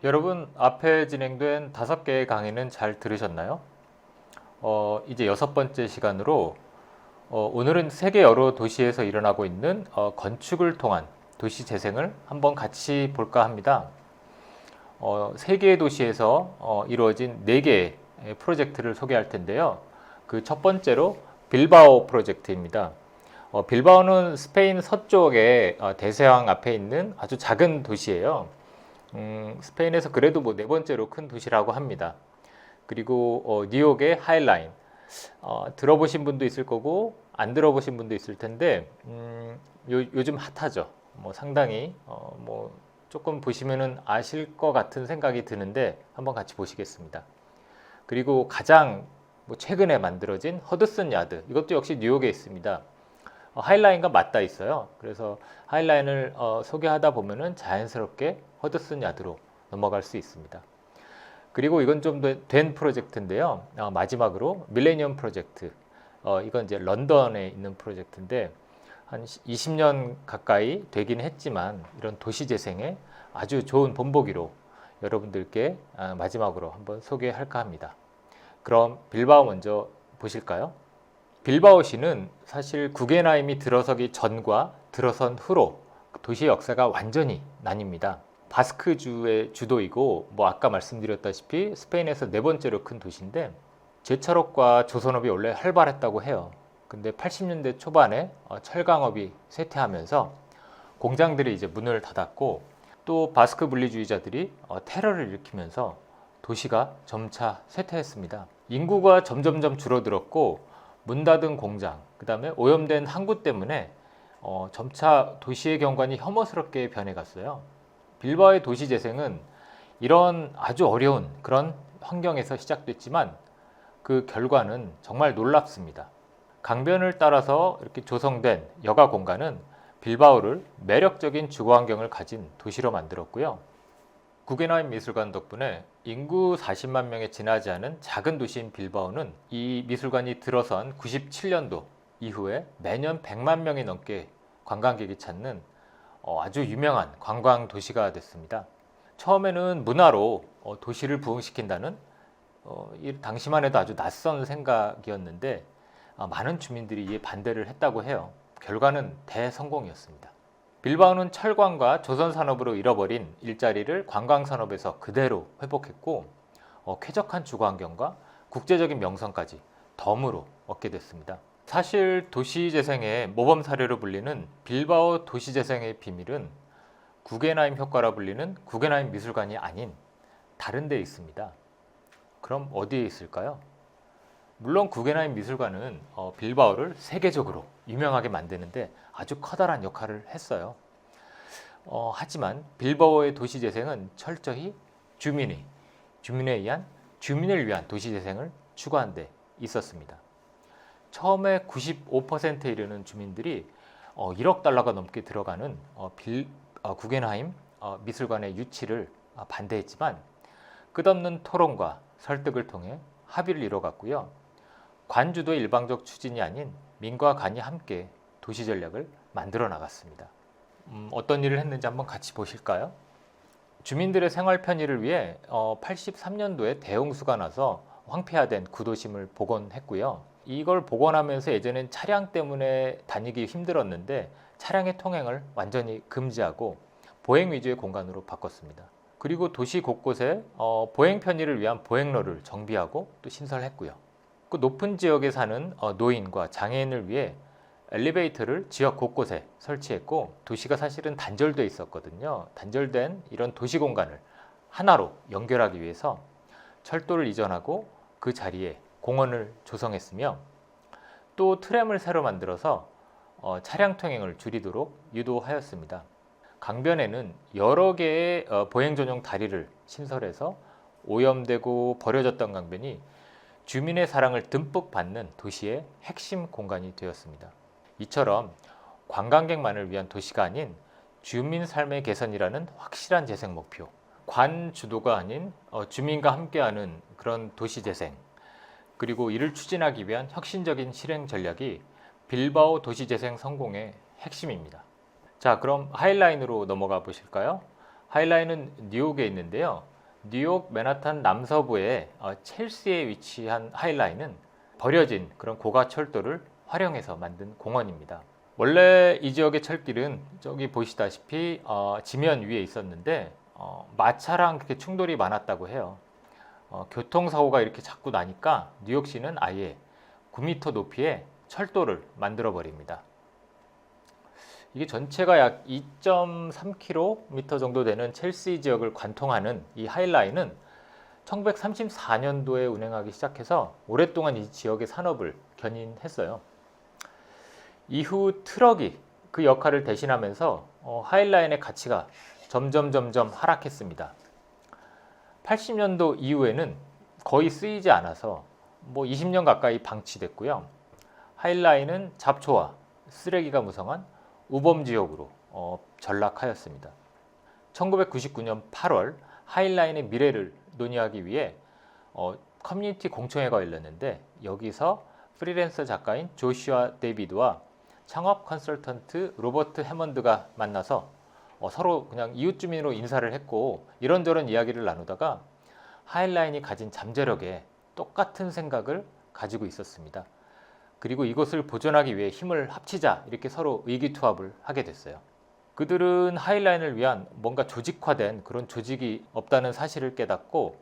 여러분, 앞에 진행된 5개의 강의는 잘 들으셨나요? 이제 6번째 시간으로 오늘은 세계 여러 도시에서 일어나고 있는 건축을 통한 도시 재생을 한번 같이 볼까 합니다. 세 개의 도시에서 이루어진 4개의 프로젝트를 소개할 텐데요. 그 첫 번째로 빌바오 프로젝트입니다. 빌바오는 스페인 서쪽의 대서양 앞에 있는 아주 작은 도시예요. 스페인에서 그래도 뭐 4번째로 큰 도시라고 합니다. 그리고 뉴욕의 하이라인, 들어보신 분도 있을 거고 안 들어보신 분도 있을 텐데 요즘 핫하죠. 뭐 상당히 뭐 조금 보시면은 아실 것 같은 생각이 드는데 한번 같이 보시겠습니다. 그리고 가장 뭐 최근에 만들어진 허드슨 야드, 이것도 역시 뉴욕에 있습니다. 하이라인과 맞닿아 있어요. 그래서 하이라인을 소개하다 보면은 자연스럽게 허드슨 야드로 넘어갈 수 있습니다. 그리고 이건 좀 된 프로젝트인데요. 마지막으로 밀레니엄 프로젝트. 이건 이제 런던에 있는 프로젝트인데 한 20년 가까이 되긴 했지만 이런 도시 재생에 아주 좋은 본보기로 여러분들께 마지막으로 한번 소개할까 합니다. 그럼 빌바오 먼저 보실까요? 빌바오시는 사실 구겐하임이 들어서기 전과 들어선 후로 도시의 역사가 완전히 나뉩니다. 바스크주의 주도이고 뭐 아까 말씀드렸다시피 스페인에서 4번째로 큰 도시인데 제철업과 조선업이 원래 활발했다고 해요. 근데 80년대 초반에 철강업이 쇠퇴하면서 공장들이 이제 문을 닫았고 또 바스크 분리주의자들이 테러를 일으키면서 도시가 점차 쇠퇴했습니다. 인구가 점점점 줄어들었고 문 닫은 공장, 그 다음에 오염된 항구 때문에 점차 도시의 경관이 혐오스럽게 변해갔어요. 빌바오의 도시 재생은 이런 아주 어려운 그런 환경에서 시작됐지만 그 결과는 정말 놀랍습니다. 강변을 따라서 이렇게 조성된 여가 공간은 빌바오를 매력적인 주거 환경을 가진 도시로 만들었고요. 구겐하임 미술관 덕분에 인구 40만 명에 지나지 않은 작은 도시인 빌바오는 이 미술관이 들어선 97년도 이후에 매년 100만 명이 넘게 관광객이 찾는 아주 유명한 관광 도시가 됐습니다. 처음에는 문화로 도시를 부흥시킨다는 이 당시만 해도 아주 낯선 생각이었는데 많은 주민들이 이에 반대를 했다고 해요. 결과는 대성공이었습니다. 빌바오는 철광과 조선산업으로 잃어버린 일자리를 관광산업에서 그대로 회복했고 쾌적한 주거환경과 국제적인 명성까지 덤으로 얻게 됐습니다. 사실 도시재생의 모범 사례로 불리는 빌바오 도시재생의 비밀은 구겐하임 효과라 불리는 구겐하임 미술관이 아닌 다른 데에 있습니다. 그럼 어디에 있을까요? 물론 구겐하임 미술관은 빌바오를 세계적으로 유명하게 만드는데 아주 커다란 역할을 했어요. 하지만 빌바오의 도시재생은 철저히 주민을 위한 도시재생을 추구한 데 있었습니다. 처음에 95%에 이르는 주민들이 1억 달러가 넘게 들어가는 구겐하임 미술관의 유치를 반대했지만 끝없는 토론과 설득을 통해 합의를 이뤄갔고요. 관주도의 일방적 추진이 아닌 민과 관이 함께 도시 전략을 만들어 나갔습니다. 어떤 일을 했는지 한번 같이 보실까요? 주민들의 생활 편의를 위해 83년도에 대홍수가 나서 황폐화된 구도심을 복원했고요. 이걸 복원하면서 예전엔 차량 때문에 다니기 힘들었는데 차량의 통행을 완전히 금지하고 보행 위주의 공간으로 바꿨습니다. 그리고 도시 곳곳에 보행 편의를 위한 보행로를 정비하고 또 신설했고요. 그 높은 지역에 사는 노인과 장애인을 위해 엘리베이터를 지역 곳곳에 설치했고 도시가 사실은 단절돼 있었거든요. 단절된 이런 도시 공간을 하나로 연결하기 위해서 철도를 이전하고 그 자리에 공원을 조성했으며 또 트램을 새로 만들어서 차량 통행을 줄이도록 유도하였습니다. 강변에는 여러 개의 보행 전용 다리를 신설해서 오염되고 버려졌던 강변이 주민의 사랑을 듬뿍 받는 도시의 핵심 공간이 되었습니다. 이처럼 관광객만을 위한 도시가 아닌 주민 삶의 개선이라는 확실한 재생 목표, 관 주도가 아닌 주민과 함께하는 그런 도시 재생, 그리고 이를 추진하기 위한 혁신적인 실행 전략이 빌바오 도시 재생 성공의 핵심입니다. 자, 그럼 하이라인으로 넘어가 보실까요? 하이라인은 뉴욕에 있는데요. 뉴욕 맨하탄 남서부의 첼시에 위치한 하이라인은 버려진 그런 고가철도를 활용해서 만든 공원입니다. 원래 이 지역의 철길은 저기 보시다시피 지면 위에 있었는데 마차랑 그렇게 충돌이 많았다고 해요. 교통사고가 이렇게 자꾸 나니까 뉴욕시는 아예 9m 높이의 철도를 만들어 버립니다. 이게 전체가 약 2.3km 정도 되는 첼시 지역을 관통하는 이 하이라인은 1934년도에 운행하기 시작해서 오랫동안 이 지역의 산업을 견인했어요. 이후 트럭이 그 역할을 대신하면서 하이라인의 가치가 점점 하락했습니다. 80년도 이후에는 거의 쓰이지 않아서 20년 가까이 방치됐고요. 하이라인은 잡초와 쓰레기가 무성한 우범지역으로 전락하였습니다. 1999년 8월 하이라인의 미래를 논의하기 위해 커뮤니티 공청회가 열렸는데 여기서 프리랜서 작가인 조슈아 데이비드와 창업 컨설턴트 로버트 해먼드가 만나서 서로 그냥 이웃 주민으로 인사를 했고 이런저런 이야기를 나누다가 하이라인이 가진 잠재력에 똑같은 생각을 가지고 있었습니다. 그리고 이것을 보존하기 위해 힘을 합치자 이렇게 서로 의기투합을 하게 됐어요. 그들은 하이라인을 위한 뭔가 조직화된 그런 조직이 없다는 사실을 깨닫고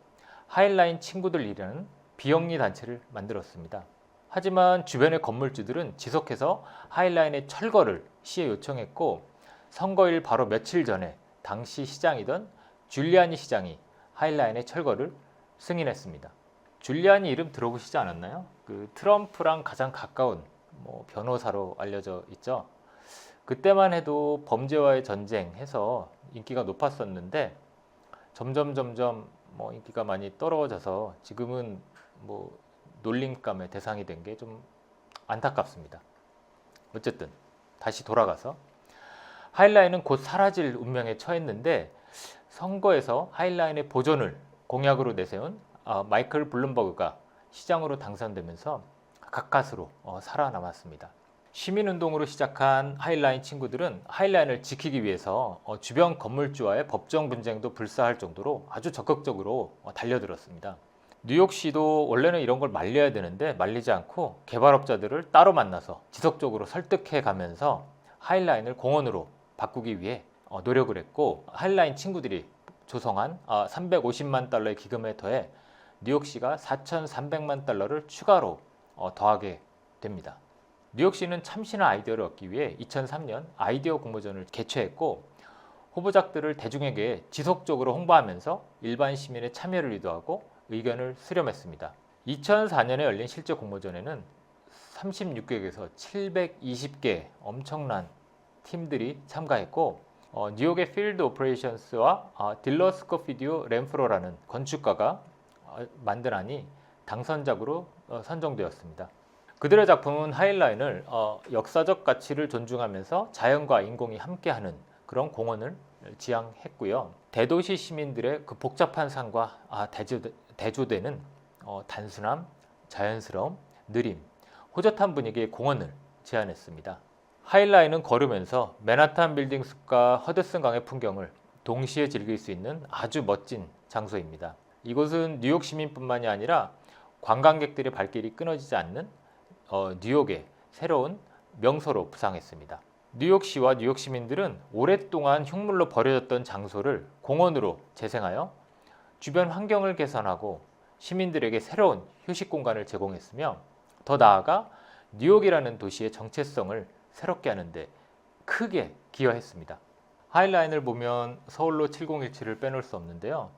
하이라인 친구들이라는 비영리 단체를 만들었습니다. 하지만 주변의 건물주들은 지속해서 하이라인의 철거를 시에 요청했고 선거일 바로 며칠 전에 당시 시장이던 줄리아니 시장이 하이라인의 철거를 승인했습니다. 줄리아니 이름 들어보시지 않았나요? 그 트럼프랑 가장 가까운 변호사로 알려져 있죠. 그때만 해도 범죄와의 전쟁해서 인기가 높았었는데 점점 인기가 많이 떨어져서 지금은 놀림감의 대상이 된 게 좀 안타깝습니다. 어쨌든 다시 돌아가서 하이라인은 곧 사라질 운명에 처했는데 선거에서 하이라인의 보존을 공약으로 내세운 마이클 블룸버그가 시장으로 당선되면서 가까스로 살아남았습니다. 시민운동으로 시작한 하이라인 친구들은 하이라인을 지키기 위해서 주변 건물주와의 법정 분쟁도 불사할 정도로 아주 적극적으로 달려들었습니다. 뉴욕시도 원래는 이런 걸 말려야 되는데 말리지 않고 개발업자들을 따로 만나서 지속적으로 설득해 가면서 하이라인을 공원으로 바꾸기 위해 노력을 했고 하이라인 친구들이 조성한 350만 달러의 기금에 더해 뉴욕시가 4,300만 달러를 추가로 더하게 됩니다. 뉴욕시는 참신한 아이디어를 얻기 위해 2003년 아이디어 공모전을 개최했고 후보작들을 대중에게 지속적으로 홍보하면서 일반 시민의 참여를 유도하고 의견을 수렴했습니다. 2004년에 열린 실제 공모전에는 36개국에서 720개 엄청난 팀들이 참가했고 뉴욕의 필드 오퍼레이션스와 딜러 스코피디오 램프로라는 건축가가 만든 안이 당선작으로 선정되었습니다. 그들의 작품은 하이라인을 역사적 가치를 존중하면서 자연과 인공이 함께하는 그런 공원을 지향했고요. 대도시 시민들의 그 복잡한 삶과 대조되는 단순함, 자연스러움, 느림, 호젓한 분위기의 공원을 제안했습니다. 하이라인은 걸으면서 맨하탄 빌딩 숲과 허드슨 강의 풍경을 동시에 즐길 수 있는 아주 멋진 장소입니다. 이곳은 뉴욕 시민뿐만이 아니라 관광객들의 발길이 끊어지지 않는 뉴욕의 새로운 명소로 부상했습니다. 뉴욕시와 뉴욕 시민들은 오랫동안 흉물로 버려졌던 장소를 공원으로 재생하여 주변 환경을 개선하고 시민들에게 새로운 휴식 공간을 제공했으며 더 나아가 뉴욕이라는 도시의 정체성을 새롭게 하는데 크게 기여했습니다. 하이라인을 보면 서울로 7017을 빼놓을 수 없는데요.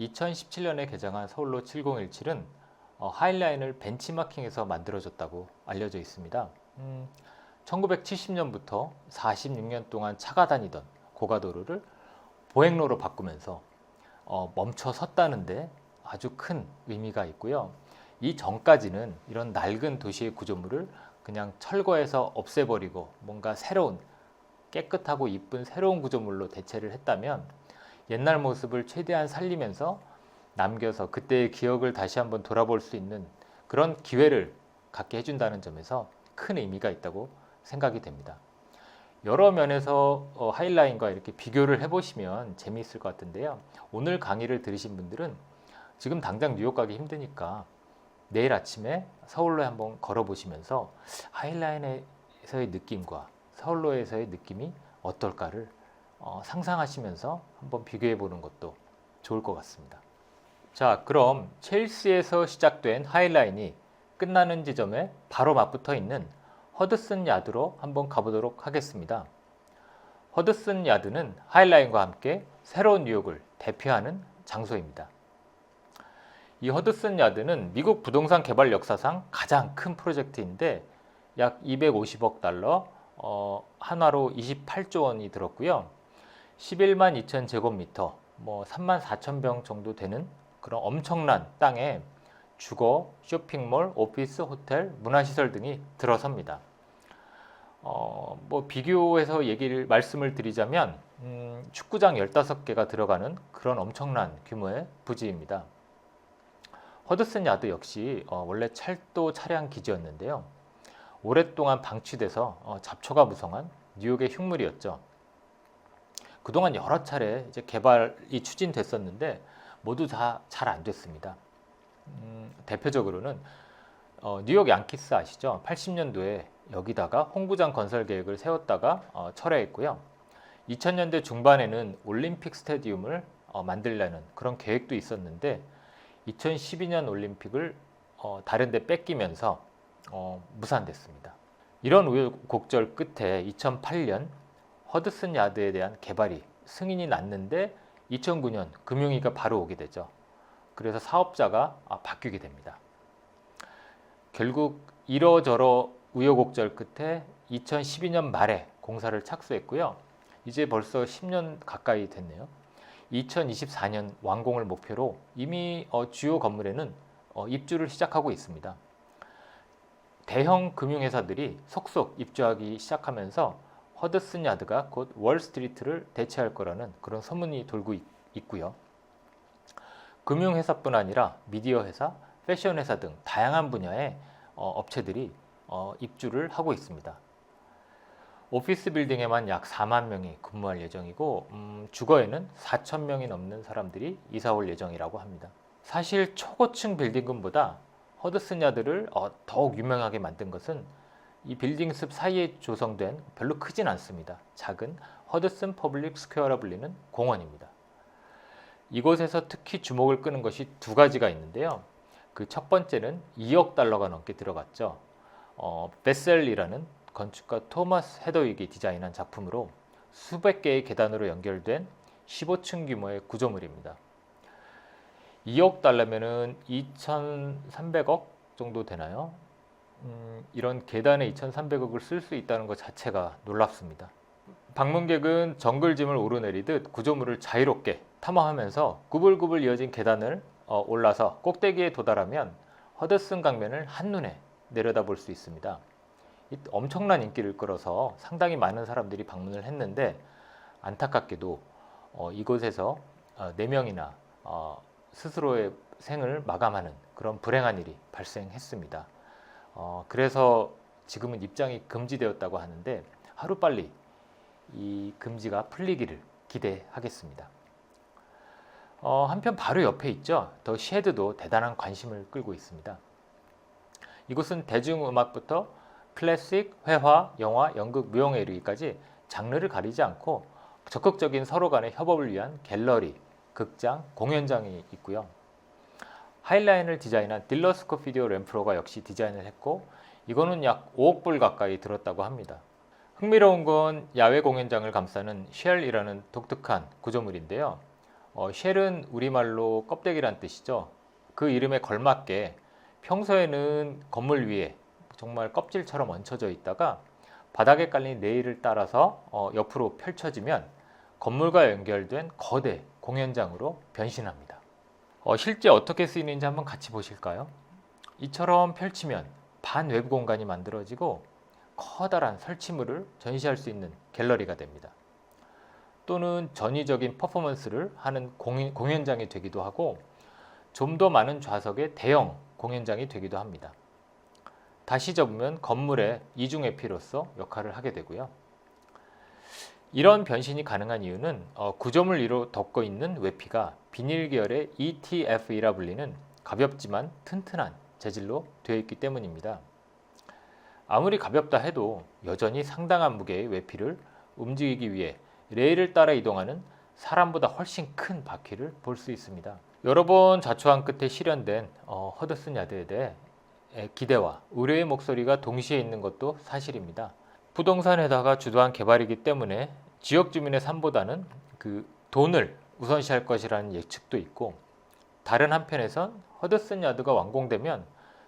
2017년에 개장한 서울로 7017은 하이라인을 벤치마킹해서 만들어졌다고 알려져 있습니다. 1970년부터 46년 동안 차가 다니던 고가도로를 보행로로 바꾸면서 멈춰 섰다는데 아주 큰 의미가 있고요. 이 전까지는 이런 낡은 도시의 구조물을 그냥 철거해서 없애버리고 뭔가 새로운 깨끗하고 이쁜 새로운 구조물로 대체를 했다면 옛날 모습을 최대한 살리면서 남겨서 그때의 기억을 다시 한번 돌아볼 수 있는 그런 기회를 갖게 해준다는 점에서 큰 의미가 있다고 생각이 됩니다. 여러 면에서 하이라인과 이렇게 비교를 해보시면 재미있을 것 같은데요. 오늘 강의를 들으신 분들은 지금 당장 뉴욕 가기 힘드니까 내일 아침에 서울로에 한번 걸어보시면서 하이라인에서의 느낌과 서울로에서의 느낌이 어떨까를 상상하시면서 한번 비교해 보는 것도 좋을 것 같습니다. 자, 그럼 첼시에서 시작된 하이라인이 끝나는 지점에 바로 맞붙어 있는 허드슨 야드로 한번 가보도록 하겠습니다. 허드슨 야드는 하이라인과 함께 새로운 뉴욕을 대표하는 장소입니다. 이 허드슨 야드는 미국 부동산 개발 역사상 가장 큰 프로젝트인데 약 250억 달러, 한화로 28조 원이 들었고요. 11만 2천 제곱미터, 3만 4천 평 정도 되는 그런 엄청난 땅에 주거, 쇼핑몰, 오피스, 호텔, 문화시설 등이 들어섭니다. 비교해서 말씀을 드리자면 축구장 15개가 들어가는 그런 엄청난 규모의 부지입니다. 허드슨 야드 역시 원래 철도 차량 기지였는데요. 오랫동안 방치돼서 잡초가 무성한 뉴욕의 흉물이었죠. 그동안 여러 차례 이제 개발이 추진됐었는데 모두 다 잘 안 됐습니다. 대표적으로는 뉴욕 양키스 아시죠? 80년도에 여기다가 홍구장 건설 계획을 세웠다가 철회했고요. 2000년대 중반에는 올림픽 스타디움을 만들려는 그런 계획도 있었는데 2012년 올림픽을 다른 데 뺏기면서 무산됐습니다. 이런 우여곡절 끝에 2008년 허드슨 야드에 대한 개발이 승인이 났는데 2009년 금융위기가 바로 오게 되죠. 그래서 사업자가 바뀌게 됩니다. 결국 이러저러 우여곡절 끝에 2012년 말에 공사를 착수했고요. 이제 벌써 10년 가까이 됐네요. 2024년 완공을 목표로 이미 주요 건물에는 입주를 시작하고 있습니다. 대형 금융회사들이 속속 입주하기 시작하면서 허드슨 야드가 곧 월스트리트를 대체할 거라는 그런 소문이 돌고 있고요. 금융회사뿐 아니라 미디어 회사, 패션 회사 등 다양한 분야의 업체들이 입주를 하고 있습니다. 오피스 빌딩에만 약 4만 명이 근무할 예정이고 주거에는 4천 명이 넘는 사람들이 이사 올 예정이라고 합니다. 사실 초고층 빌딩群보다 허드슨 야드를 더욱 유명하게 만든 것은 이 빌딩 숲 사이에 조성된 별로 크진 않습니다. 작은 허드슨 퍼블릭 스퀘어라 불리는 공원입니다. 이곳에서 특히 주목을 끄는 것이 두 가지가 있는데요. 그 첫 번째는 2억 달러가 넘게 들어갔죠. 베셀이라는 건축가 토마스 헤더윅이 디자인한 작품으로 수백 개의 계단으로 연결된 15층 규모의 구조물입니다. 2억 달러면은 2,300억 정도 되나요? 이런 계단에 2,300억을 쓸 수 있다는 것 자체가 놀랍습니다. 방문객은 정글짐을 오르내리듯 구조물을 자유롭게 탐험하면서 구불구불 이어진 계단을 올라서 꼭대기에 도달하면 허드슨 강변을 한눈에 내려다볼 수 있습니다. 엄청난 인기를 끌어서 상당히 많은 사람들이 방문을 했는데 안타깝게도 이곳에서 4명이나 스스로의 생을 마감하는 그런 불행한 일이 발생했습니다. 그래서 지금은 입장이 금지되었다고 하는데 하루빨리 이 금지가 풀리기를 기대하겠습니다. 한편 바로 옆에 있죠. 더 쉐드도 대단한 관심을 끌고 있습니다. 이곳은 대중음악부터 클래식, 회화, 영화, 연극, 무용에 이르기까지 장르를 가리지 않고 적극적인 서로 간의 협업을 위한 갤러리, 극장, 공연장이 있고요. 하이라인을 디자인한 딜러스 코피디오 램프로가 역시 디자인을 했고 이거는 약 5억 불 가까이 들었다고 합니다. 흥미로운 건 야외 공연장을 감싸는 쉘이라는 독특한 구조물인데요. 쉘은 우리말로 껍데기란 뜻이죠. 그 이름에 걸맞게 평소에는 건물 위에 정말 껍질처럼 얹혀져 있다가 바닥에 깔린 레일을 따라서 옆으로 펼쳐지면 건물과 연결된 거대 공연장으로 변신합니다. 실제 어떻게 쓰이는지 한번 같이 보실까요? 이처럼 펼치면 반외부 공간이 만들어지고 커다란 설치물을 전시할 수 있는 갤러리가 됩니다. 또는 전위적인 퍼포먼스를 하는 공연장이 되기도 하고 좀 더 많은 좌석의 대형 공연장이 되기도 합니다. 다시 접으면 건물의 이중 에피로서 역할을 하게 되고요. 이런 변신이 가능한 이유는 구조물 위로 덮고 있는 외피가 비닐 계열의 ETF이라 불리는 가볍지만 튼튼한 재질로 되어 있기 때문입니다. 아무리 가볍다 해도 여전히 상당한 무게의 외피를 움직이기 위해 레일을 따라 이동하는 사람보다 훨씬 큰 바퀴를 볼 수 있습니다. 여러 번 자초한 끝에 실현된 허드슨 야드에 대해 기대와 우려의 목소리가 동시에 있는 것도 사실입니다. 부동산에다가 주도한 개발이기 때문에 지역 주민의 삶보다는 그 돈을 우선시할 것이라는 예측도 있고, 다른 한편에선 허드슨 야드가 완공되면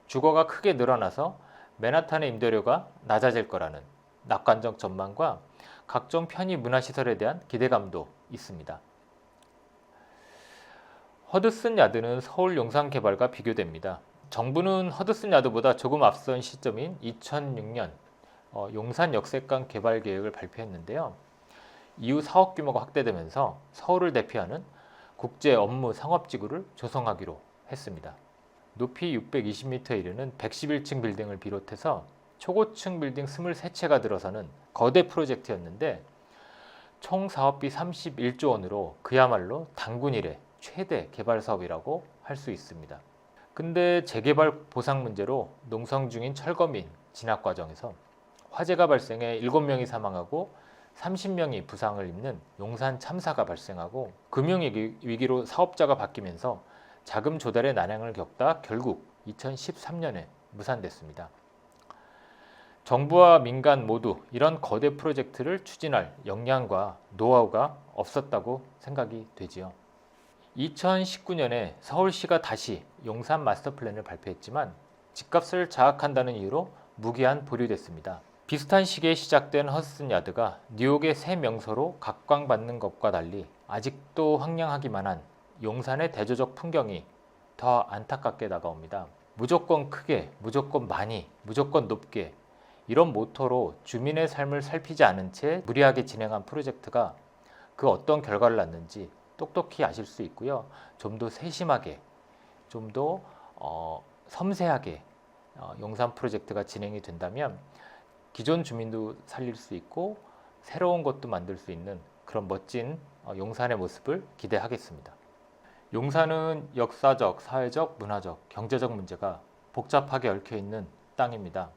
주거가 크게 늘어나서 맨하탄의 임대료가 낮아질 거라는 낙관적 전망과 각종 편의 문화시설에 대한 기대감도 있습니다. 허드슨 야드는 서울 용산 개발과 비교됩니다. 정부는 허드슨 야드보다 조금 앞선 시점인 2006년 용산 역세권 개발 계획을 발표했는데요. 이후 사업 규모가 확대되면서 서울을 대표하는 국제 업무 상업지구를 조성하기로 했습니다. 높이 620m에 이르는 111층 빌딩을 비롯해서 초고층 빌딩 23채가 들어서는 거대 프로젝트였는데 총 사업비 31조 원으로 그야말로 단군 이래 최대 개발 사업이라고 할 수 있습니다. 근데 재개발 보상 문제로 농성 중인 철거민 진학 과정에서 화재가 발생해 7명이 사망하고 30명이 부상을 입는 용산 참사가 발생하고 금융위기로 사업자가 바뀌면서 자금 조달의 난항을 겪다 결국 2013년에 무산됐습니다. 정부와 민간 모두 이런 거대 프로젝트를 추진할 역량과 노하우가 없었다고 생각이 되지요. 2019년에 서울시가 다시 용산 마스터 플랜을 발표했지만 집값을 장악한다는 이유로 무기한 보류됐습니다. 비슷한 시기에 시작된 허드슨 야드가 뉴욕의 새 명소로 각광받는 것과 달리 아직도 황량하기만 한 용산의 대조적 풍경이 더 안타깝게 다가옵니다. 무조건 크게, 무조건 많이, 무조건 높게 이런 모토로 주민의 삶을 살피지 않은 채 무리하게 진행한 프로젝트가 그 어떤 결과를 낳는지 똑똑히 아실 수 있고요. 좀 더 세심하게, 좀 더 섬세하게 용산 프로젝트가 진행이 된다면 기존 주민도 살릴 수 있고 새로운 것도 만들 수 있는 그런 멋진 용산의 모습을 기대하겠습니다. 용산은 역사적, 사회적, 문화적, 경제적 문제가 복잡하게 얽혀있는 땅입니다.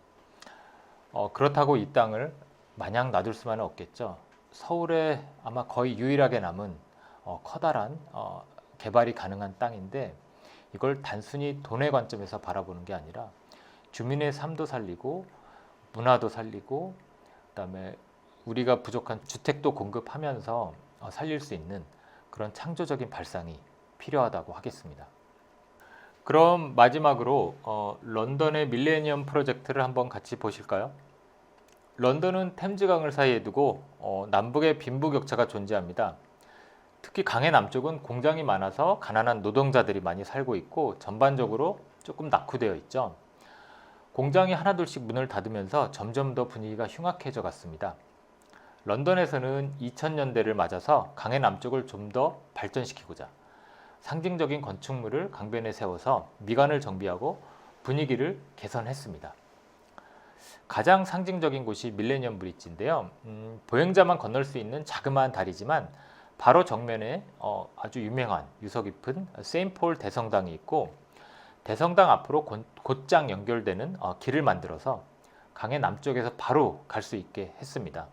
그렇다고 이 땅을 마냥 놔둘 수만은 없겠죠. 서울에 아마 거의 유일하게 남은 커다란 개발이 가능한 땅인데 이걸 단순히 돈의 관점에서 바라보는 게 아니라 주민의 삶도 살리고 문화도 살리고 그다음에 우리가 부족한 주택도 공급하면서 살릴 수 있는 그런 창조적인 발상이 필요하다고 하겠습니다. 그럼 마지막으로 런던의 밀레니엄 프로젝트를 한번 같이 보실까요? 런던은 템즈강을 사이에 두고 남북의 빈부격차가 존재합니다. 특히 강의 남쪽은 공장이 많아서 가난한 노동자들이 많이 살고 있고 전반적으로 조금 낙후되어 있죠. 공장이 하나둘씩 문을 닫으면서 점점 더 분위기가 흉악해져 갔습니다. 런던에서는 2000년대를 맞아서 강의 남쪽을 좀 더 발전시키고자 상징적인 건축물을 강변에 세워서 미관을 정비하고 분위기를 개선했습니다. 가장 상징적인 곳이 밀레니엄 브릿지인데요. 보행자만 건널 수 있는 자그마한 다리지만 바로 정면에 아주 유명한 유서 깊은 세인트폴 대성당이 있고 대성당 앞으로 곧장 연결되는 길을 만들어서 강의 남쪽에서 바로 갈 수 있게 했습니다.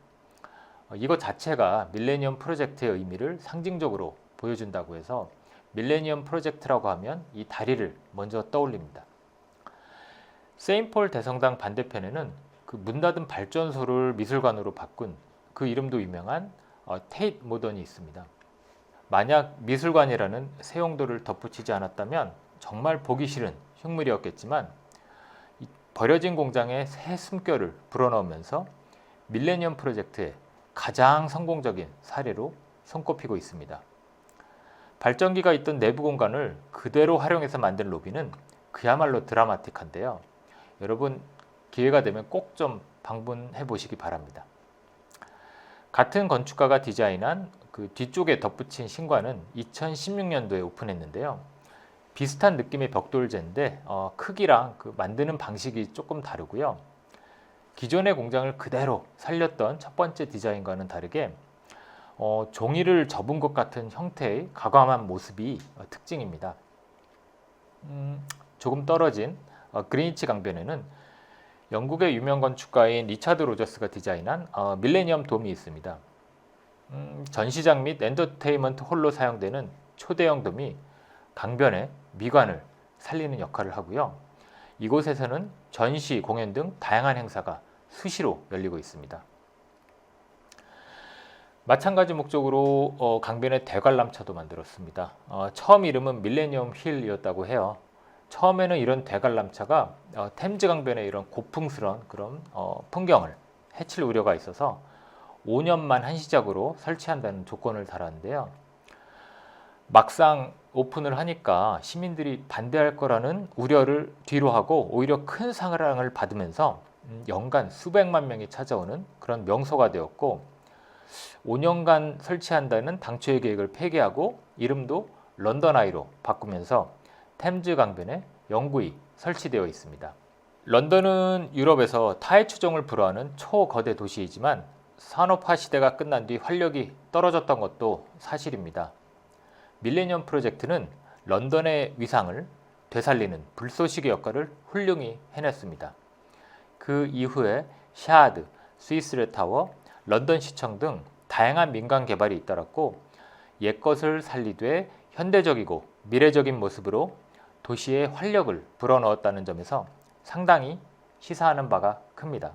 이것 자체가 밀레니엄 프로젝트의 의미를 상징적으로 보여준다고 해서 밀레니엄 프로젝트라고 하면 이 다리를 먼저 떠올립니다. 세인트폴 대성당 반대편에는 그 문 닫은 발전소를 미술관으로 바꾼 그 이름도 유명한 테이트 모던이 있습니다. 만약 미술관이라는 새 용도를 덧붙이지 않았다면 정말 보기 싫은 흉물이었겠지만 버려진 공장의 새 숨결을 불어넣으면서 밀레니엄 프로젝트의 가장 성공적인 사례로 손꼽히고 있습니다. 발전기가 있던 내부 공간을 그대로 활용해서 만든 로비는 그야말로 드라마틱한데요. 여러분 기회가 되면 꼭 좀 방문해 보시기 바랍니다. 같은 건축가가 디자인한 그 뒤쪽에 덧붙인 신관은 2016년도에 오픈했는데요. 비슷한 느낌의 벽돌재인데 크기랑 그 만드는 방식이 조금 다르고요. 기존의 공장을 그대로 살렸던 첫 번째 디자인과는 다르게 종이를 접은 것 같은 형태의 과감한 모습이 특징입니다. 조금 떨어진 그리니치 강변에는 영국의 유명 건축가인 리차드 로저스가 디자인한 밀레니엄 돔이 있습니다. 전시장 및 엔터테인먼트 홀로 사용되는 초대형 돔이 강변의 미관을 살리는 역할을 하고요. 이곳에서는 전시, 공연 등 다양한 행사가 수시로 열리고 있습니다. 마찬가지 목적으로 강변에 대관람차도 만들었습니다. 처음 이름은 밀레니엄 힐이었다고 해요. 처음에는 이런 대관람차가 템즈 강변의 이런 고풍스러운 그런 풍경을 해칠 우려가 있어서 5년만 한시적으로 설치한다는 조건을 달았는데요. 막상 오픈을 하니까 시민들이 반대할 거라는 우려를 뒤로 하고 오히려 큰 사랑을 받으면서 연간 수백만 명이 찾아오는 그런 명소가 되었고, 5년간 설치한다는 당초의 계획을 폐기하고 이름도 런던 아이로 바꾸면서 템즈 강변에 영구히 설치되어 있습니다. 런던은 유럽에서 타의 추종을 불허하는 초거대 도시이지만 산업화 시대가 끝난 뒤 활력이 떨어졌던 것도 사실입니다. 밀레니엄 프로젝트는 런던의 위상을 되살리는 불쏘시개 역할을 훌륭히 해냈습니다. 그 이후에 샤드, 스위스레 타워, 런던 시청 등 다양한 민간 개발이 잇따랐고, 옛것을 살리되 현대적이고 미래적인 모습으로 도시의 활력을 불어넣었다는 점에서 상당히 시사하는 바가 큽니다.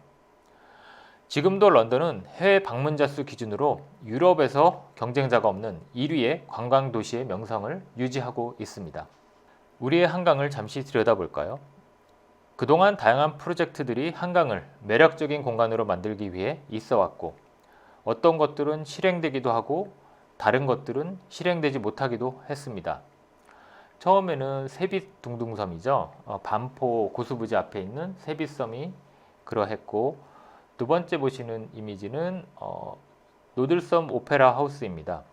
지금도 런던은 해외 방문자 수 기준으로 유럽에서 경쟁자가 없는 1위의 관광도시의 명성을 유지하고 있습니다. 우리의 한강을 잠시 들여다볼까요? 그동안 다양한 프로젝트들이 한강을 매력적인 공간으로 만들기 위해 있어왔고, 어떤 것들은 실행되기도 하고 다른 것들은 실행되지 못하기도 했습니다. 처음에는 세빛둥둥섬이죠. 반포 고수부지 앞에 있는 세빛섬이 그러했고, 두 번째 보시는 이미지는 노들섬 오페라 하우스입니다.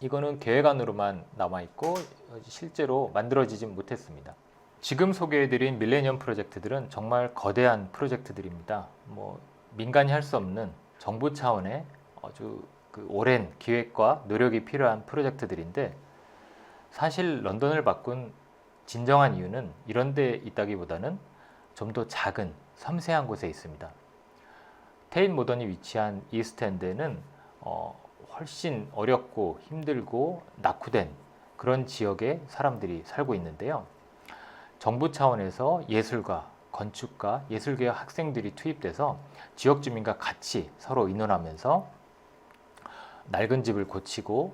이거는 계획안으로만 남아있고 실제로 만들어지진 못했습니다. 지금 소개해드린 밀레니엄 프로젝트들은 정말 거대한 프로젝트들입니다. 민간이 할 수 없는 정부 차원의 아주 오랜 기획과 노력이 필요한 프로젝트들인데, 사실 런던을 바꾼 진정한 이유는 이런 데 있다기보다는 좀 더 작은 섬세한 곳에 있습니다. 테이트 모던이 위치한 이스트엔드에는 훨씬 어렵고 힘들고 낙후된 그런 지역에 사람들이 살고 있는데요. 정부 차원에서 예술가, 건축가, 예술계 학생들이 투입돼서 지역 주민과 같이 서로 의논하면서 낡은 집을 고치고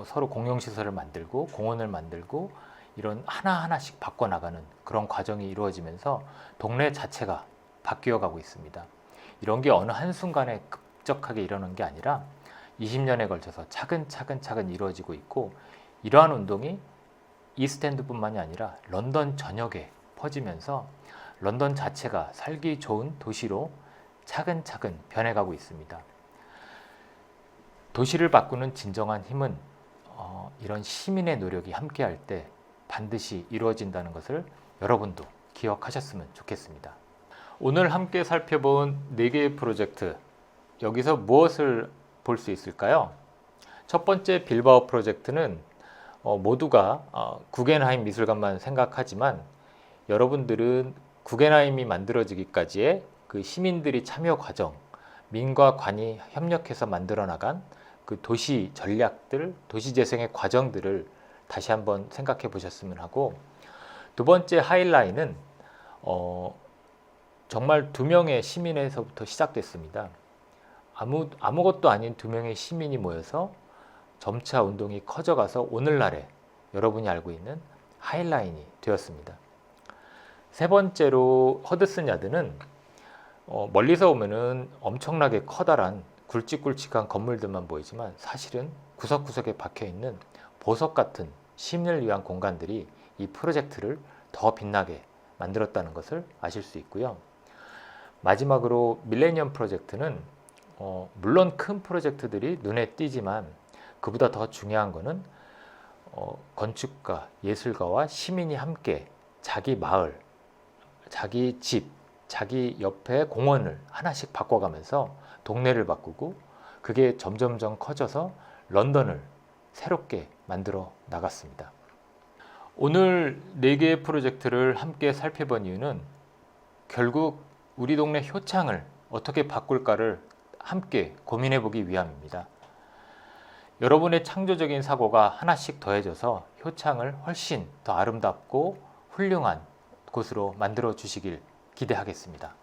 서로 공용시설을 만들고 공원을 만들고 이런 하나하나씩 바꿔나가는 그런 과정이 이루어지면서 동네 자체가 바뀌어 가고 있습니다. 이런 게 어느 한순간에 급격하게 일어나는 게 아니라 20년에 걸쳐서 차근차근 이루어지고 있고, 이러한 운동이 이스트엔드뿐만이 아니라 런던 전역에 퍼지면서 런던 자체가 살기 좋은 도시로 차근차근 변해가고 있습니다. 도시를 바꾸는 진정한 힘은 이런 시민의 노력이 함께할 때 반드시 이루어진다는 것을 여러분도 기억하셨으면 좋겠습니다. 오늘 함께 살펴본 4개의 프로젝트, 여기서 무엇을 볼 수 있을까요? 첫 번째 빌바오 프로젝트는 모두가 구겐하임 미술관만 생각하지만, 여러분들은 구겐하임이 만들어지기까지의 그 시민들이 참여 과정, 민과 관이 협력해서 만들어 나간 그 도시 전략들, 도시 재생의 과정들을 다시 한번 생각해 보셨으면 하고, 두 번째 하이라인은 정말 2명의 시민에서부터 시작됐습니다. 아무것도 아닌 2명의 시민이 모여서 점차 운동이 커져가서 오늘날에 여러분이 알고 있는 하이라인이 되었습니다. 세 번째로 허드슨 야드는 멀리서 오면은 엄청나게 커다란 굵직굵직한 건물들만 보이지만, 사실은 구석구석에 박혀있는 보석 같은 시민을 위한 공간들이 이 프로젝트를 더 빛나게 만들었다는 것을 아실 수 있고요. 마지막으로 밀레니엄 프로젝트는 물론 큰 프로젝트들이 눈에 띄지만, 그보다 더 중요한 것은 건축가, 예술가와 시민이 함께 자기 마을, 자기 집, 자기 옆에 공원을 하나씩 바꿔가면서 동네를 바꾸고 그게 점점점 커져서 런던을 새롭게 만들어 나갔습니다. 오늘 4개의 프로젝트를 함께 살펴본 이유는 결국 우리 동네 효창을 어떻게 바꿀까를 함께 고민해 보기 위함입니다. 여러분의 창조적인 사고가 하나씩 더해져서 효창을 훨씬 더 아름답고 훌륭한 곳으로 만들어 주시길 기대하겠습니다.